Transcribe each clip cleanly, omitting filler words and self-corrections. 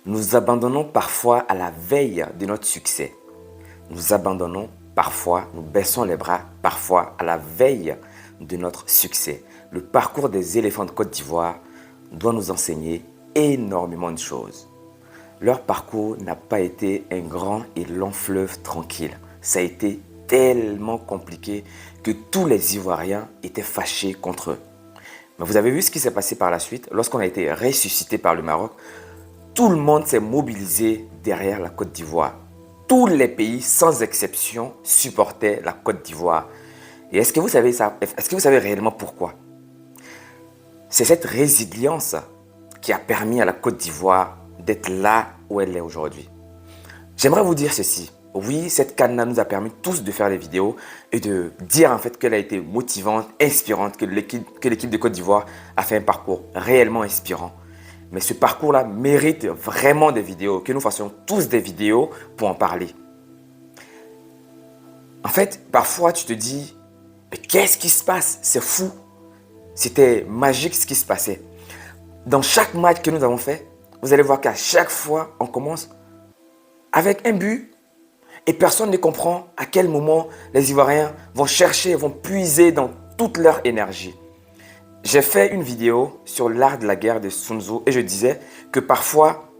Nous abandonnons parfois à la veille de notre succès. Nous abandonnons parfois, nous baissons les bras parfois à la veille de notre succès. Le parcours des éléphants de Côte d'Ivoire doit nous enseigner énormément de choses. Leur parcours n'a pas été un grand et long fleuve tranquille. Ça a été tellement compliqué que tous les Ivoiriens étaient fâchés contre eux. Mais vous avez vu ce qui s'est passé par la suite lorsqu'on a été ressuscité par le Maroc. Tout le monde s'est mobilisé derrière la Côte d'Ivoire. Tous les pays, sans exception, supportaient la Côte d'Ivoire. Et est-ce que vous savez ça? Est-ce que vous savez réellement pourquoi? C'est cette résilience qui a permis à la Côte d'Ivoire d'être là où elle est aujourd'hui. J'aimerais vous dire ceci. Oui, cette CAN nous a permis tous de faire des vidéos et de dire en fait qu'elle a été motivante, inspirante, que l'équipe de Côte d'Ivoire a fait un parcours réellement inspirant. Mais ce parcours-là mérite vraiment des vidéos, que nous fassions tous des vidéos pour en parler. En fait, parfois tu te dis, mais qu'est-ce qui se passe? C'est fou. C'était magique ce qui se passait. Dans chaque match que nous avons fait, vous allez voir qu'à chaque fois, on commence avec un but et personne ne comprend à quel moment les Ivoiriens vont chercher, vont puiser dans toute leur énergie. J'ai fait une vidéo sur l'art de la guerre de Sun Tzu et je disais que parfois,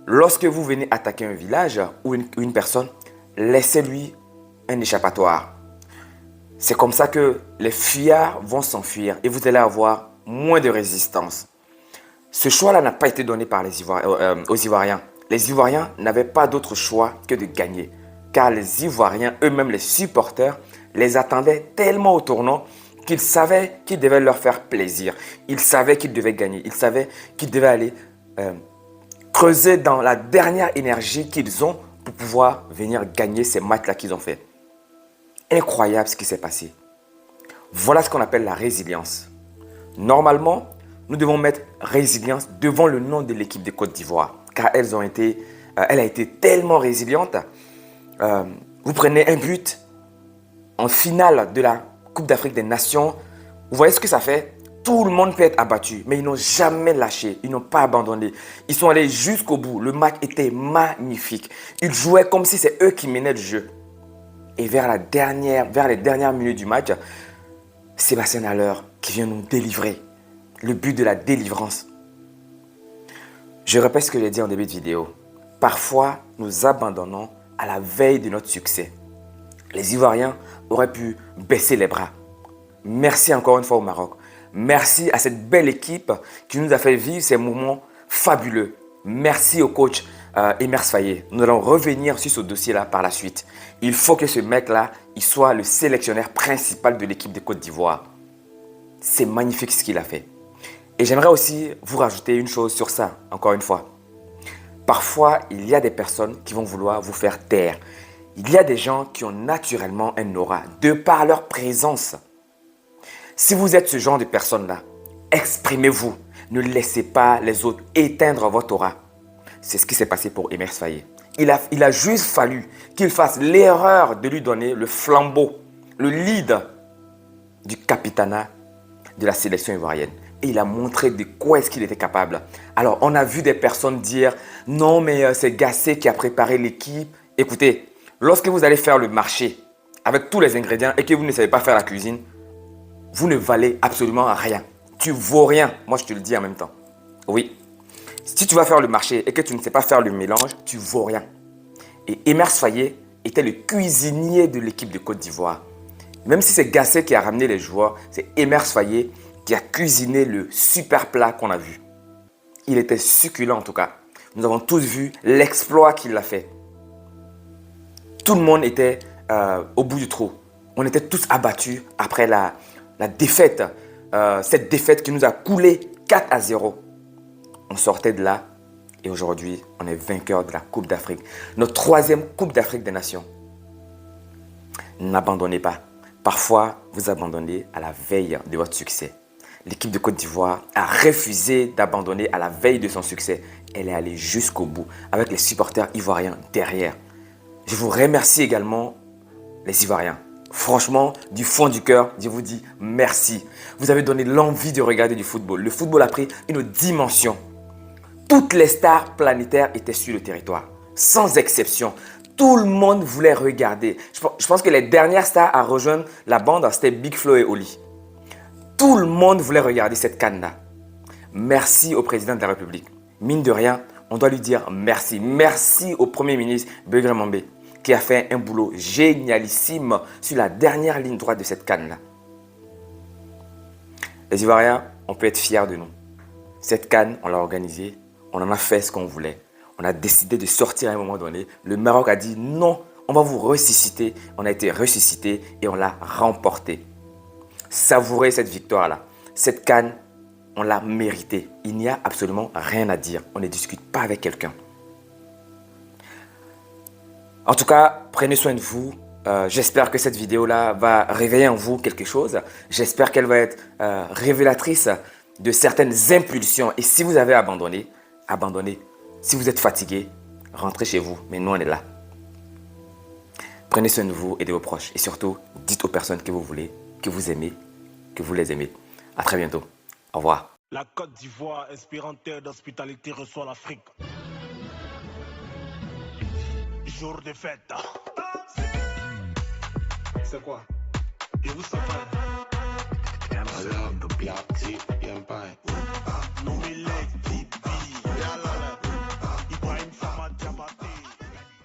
lorsque vous venez attaquer un village ou une personne, laissez-lui un échappatoire. C'est comme ça que les fuyards vont s'enfuir et vous allez avoir moins de résistance. Ce choix-là n'a pas été donné par aux Ivoiriens. Les Ivoiriens n'avaient pas d'autre choix que de gagner. Car les Ivoiriens, eux-mêmes les supporters, les attendaient tellement au tournant qu'ils savaient qu'ils devaient leur faire plaisir. Ils savaient qu'ils devaient gagner. Ils savaient qu'ils devaient aller creuser dans la dernière énergie qu'ils ont pour pouvoir venir gagner ces matchs-là qu'ils ont fait. Incroyable ce qui s'est passé. Voilà ce qu'on appelle la résilience. Normalement, nous devons mettre résilience devant le nom de l'équipe de Côte d'Ivoire. Car elle a été tellement résiliente. Vous prenez un but en finale de la Coupe d'Afrique des Nations. Vous voyez ce que ça fait? Tout le monde peut être abattu, mais ils n'ont jamais lâché. Ils n'ont pas abandonné. Ils sont allés jusqu'au bout. Le match était magnifique. Ils jouaient comme si c'est eux qui menaient le jeu. Et vers les dernières minutes du match, Sébastien Haller qui vient nous délivrer. Le but de la délivrance. Je répète ce que j'ai dit en début de vidéo. Parfois, nous abandonnons à la veille de notre succès. Les Ivoiriens auraient pu baisser les bras. Merci encore une fois au Maroc. Merci à cette belle équipe qui nous a fait vivre ces moments fabuleux. Merci au coach Emers Faye. Nous allons revenir sur ce dossier-là par la suite. Il faut que ce mec-là, il soit le sélectionneur principal de l'équipe de Côte d'Ivoire. C'est magnifique ce qu'il a fait. Et j'aimerais aussi vous rajouter une chose sur ça, encore une fois. Parfois, il y a des personnes qui vont vouloir vous faire taire. Il y a des gens qui ont naturellement un aura, de par leur présence. Si vous êtes ce genre de personne-là, exprimez-vous. Ne laissez pas les autres éteindre votre aura. C'est ce qui s'est passé pour Emers Faye. Il a juste fallu qu'il fasse l'erreur de lui donner le flambeau, le lead du capitanat de la sélection ivoirienne. Et il a montré de quoi est-ce qu'il était capable. Alors, on a vu des personnes dire « Non, mais c'est Gassé qui a préparé l'équipe. » Écoutez, lorsque vous allez faire le marché avec tous les ingrédients et que vous ne savez pas faire la cuisine, vous ne valez absolument rien. Tu vaux rien. Moi, je te le dis en même temps. Oui. Si tu vas faire le marché et que tu ne sais pas faire le mélange, tu vaux rien. Et Emers Faye était le cuisinier de l'équipe de Côte d'Ivoire. Même si c'est Gassé qui a ramené les joueurs, c'est Emers Faye qui a cuisiné le super plat qu'on a vu. Il était succulent en tout cas. Nous avons tous vu l'exploit qu'il a fait. Tout le monde était au bout du trou. On était tous abattus après la défaite. Cette défaite qui nous a coulé 4-0. On sortait de là et aujourd'hui, on est vainqueur de la Coupe d'Afrique. Notre troisième Coupe d'Afrique des Nations. N'abandonnez pas. Parfois, vous abandonnez à la veille de votre succès. L'équipe de Côte d'Ivoire a refusé d'abandonner à la veille de son succès. Elle est allée jusqu'au bout avec les supporters ivoiriens derrière. Je vous remercie également les Ivoiriens. Franchement, du fond du cœur, je vous dis merci. Vous avez donné l'envie de regarder du football. Le football a pris une dimension. Toutes les stars planétaires étaient sur le territoire, sans exception. Tout le monde voulait regarder. Je pense que les dernières stars à rejoindre la bande, c'était Big Flo et Oli. Tout le monde voulait regarder cette CAN-là. Merci au président de la République. Mine de rien, on doit lui dire merci. Merci au Premier ministre Begré Mambé qui a fait un boulot génialissime sur la dernière ligne droite de cette CAN-là. Les Ivoiriens, on peut être fiers de nous. Cette CAN, on l'a organisée, on en a fait ce qu'on voulait. On a décidé de sortir à un moment donné. Le Maroc a dit non, on va vous ressusciter. On a été ressuscité et on l'a remporté. Savourez cette victoire-là. Cette CAN, on l'a méritée. Il n'y a absolument rien à dire. On ne discute pas avec quelqu'un. En tout cas, prenez soin de vous. J'espère que cette vidéo-là va réveiller en vous quelque chose. J'espère qu'elle va être révélatrice de certaines impulsions. Et si vous avez abandonné, abandonnez. Si vous êtes fatigué, rentrez chez vous. Mais nous, on est là. Prenez soin de vous et de vos proches. Et surtout, dites aux personnes que vous voulez, que vous aimez, que vous les aimez. À très bientôt. Au revoir. La Côte d'Ivoire, inspirante terre d'hospitalité, reçoit l'Afrique. Jour de fête. C'est quoi? Et vous savez